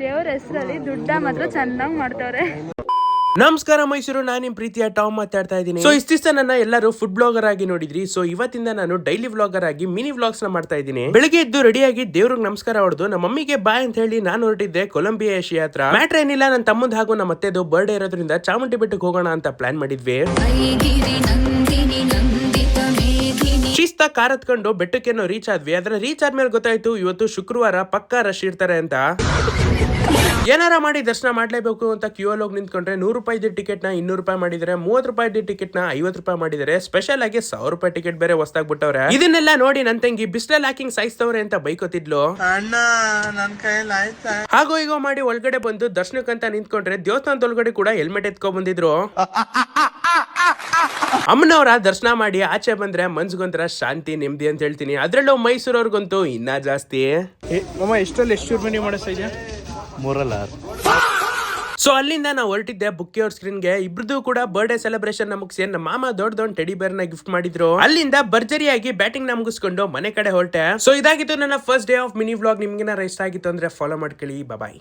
ದೇವರ ಹೆಸರಲ್ಲಿ ದುಡ್ಡ ಮಾತ್ರ ಚೆನ್ನಾಗಿ ಮಾಡ್ತಾವ್ರೆ. ನಮಸ್ಕಾರ ಮೈಸೂರು, ನಾನು ನಿಮ್ ಪ್ರೀತಿಯ ಟಾಮ್ ಮಾತಾಡ್ತಾ ಇದ್ದೀನಿ. ಸೊ ಇಷ್ಟಿಷ್ಟ ನನ್ನ ಎಲ್ಲರೂ ಫುಡ್ ಬ್ಲಾಗರ್ ಆಗಿ ನೋಡಿದ್ರಿ. ಸೊ ಇವತ್ತಿಂದ ನಾನು ಡೈಲಿ ವ್ಲಾಗರ್ ಆಗಿ ಮಿನಿ ವ್ಲಾಗ್ಸ್ ನ ಮಾಡ್ತಾ ಇದ್ದೀನಿ. ಬೆಳಿಗ್ಗೆ ಎದ್ದು ರೆಡಿಯಾಗಿ ದೇವ್ರಿಗೆ ನಮಸ್ಕಾರ ಹೊಡೆದು ನಮ್ಮ ಮಮ್ಮಿಗೆ ಬಾಯ್ ಅಂತ ಹೇಳಿ ನಾನು ಹೊರಟಿದ್ದೆ ಕೊಲಂಬಿಯಾ ಏಷಿಯಾ ಹತ್ರ. ಮ್ಯಾಟ್ರ್ ಏನಿಲ್ಲ, ನನ್ನ ತಮ್ಮಂದು ಹಾಗೂ ನಮ್ಮ ಅತ್ತೆದು ಬರ್ಡೇ ಇರೋದ್ರಿಂದ ಚಾಮುಂಡಿ ಬೆಟ್ಟಕ್ಕೆ ಹೋಗೋಣ ಅಂತ ಪ್ಲಾನ್ ಮಾಡಿದ್ವಿ. ಶಿಸ್ತ ಕಾರ್ ಹತ್ಕೊಂಡು ಬೆಟ್ಟಕ್ಕೇನೋ ರೀಚ್ ಆದ್ವಿ. ಅದರ ರೀಚ್ ಆದ್ಮೇಲೆ ಗೊತ್ತಾಯ್ತು ಇವತ್ತು ಶುಕ್ರವಾರ, ಪಕ್ಕಾ ರಶ್ ಇರ್ತಾರೆ ಅಂತ. ಏನಾರ ಮಾಡಿ ದರ್ಶನ ಮಾಡ್ಲೇಬೇಕು ಅಂತ ಕ್ಯೂ ಅಲ್ಲಿ ಹೋಗಿ ನಿಂತ್ಕೊಂಡ್ರೆ 100 ರೂಪಾಯಿ ಟಿಕೆಟ್ ನ 200 ರೂಪಾಯಿ ಮಾಡಿದರೆ, 30 ರೂಪಾಯಿ ಟಿಕೆಟ್ ನ 50 ರೂಪಾಯಿ ಮಾಡಿದರೆ, ಸ್ಪೆಷಲ್ ಆಗಿ 1000 ರೂಪಾಯಿ ಟಿಕೆಟ್ ಬೇರೆ ಹೊಸ್ತಾಗ್ಬಿಟ್ಟವ್ರೆ. ಇದನ್ನೆಲ್ಲ ನೋಡಿ ನನ್ ತಂಗಿ ಬಿಸ್ಲಲ್ಲಿ ಹಾಕಿಂಗ್ ಸಾಯಿಸ್ತವ್ರೆ ಅಂತ ಬೈಕೋತಿದ್ಲು. ಹಾಗೋ ಹೀಗೋ ಮಾಡಿ ಒಳಗಡೆ ಬಂದು ದರ್ಶನಕ್ಕಂತ ನಿಂತ್ಕೊಂಡ್ರೆ ದೇವಸ್ಥಾನದೊಳಗಡೆ ಕೂಡ ಹೆಲ್ಮೆಟ್ ಎತ್ಕೊಂಡ್ ಬಂದಿದ್ರು. ಅಮ್ಮನವರ ದರ್ಶನ ಮಾಡಿ ಆಚೆ ಬಂದ್ರೆ ಮನ್ಸ್ಗೊಂತರ ಶಾಂತಿ, ನೆಮ್ಮದಿ ಅಂತ ಹೇಳ್ತೀನಿ. ಅದ್ರಲ್ಲೂ ಮೈಸೂರವ್ರಿಗಂತೂ ಇನ್ನ ಜಾಸ್ತಿ. ಎಷ್ಟರಲ್ಲಿ ಎಷ್ಟು ರೂಪಾಯಿ ಮಾಡಿಸ್ತಾ ಇದೆಯಾ? 3 ಸೊ ಅಲ್ಲಿಂದ ನಾವು ಹೊರಟಿದ್ದೆ ಬುಕ್ಕಿಯವ್ರ ಸ್ಕ್ರೀನ್ಗೆ. ಇಬ್ರದ್ದು ಕೂಡ ಬರ್ಡೇ ಸೆಲೆಬ್ರೇಷನ್ ಮುಗಿಸಿ ನಮ್ಮ ಮಾಮ ದೊಡ್ಡ ಟೆಡಿ ಬೇರ್ ನ ಗಿಫ್ಟ್ ಮಾಡಿದ್ರು. ಅಲ್ಲಿಂದ ಭರ್ಜರಿಯಾಗಿ ಬ್ಯಾಟಿಂಗ್ ನ ಮುಗಿಸ್ಕೊಂಡು ಮನೆ ಕಡೆ ಹೊರಟೆ. ಸೊ ಇದಾಗಿತ್ತು ನನ್ನ first day of mini vlog. ನಿಮ್ಗೆ ಇಷ್ಟ ಆಗಿತ್ತು ಅಂದ್ರೆ ಫಾಲೋ ಮಾಡ್ಕೊಳ್ಳಿ. ಬಾಯ್.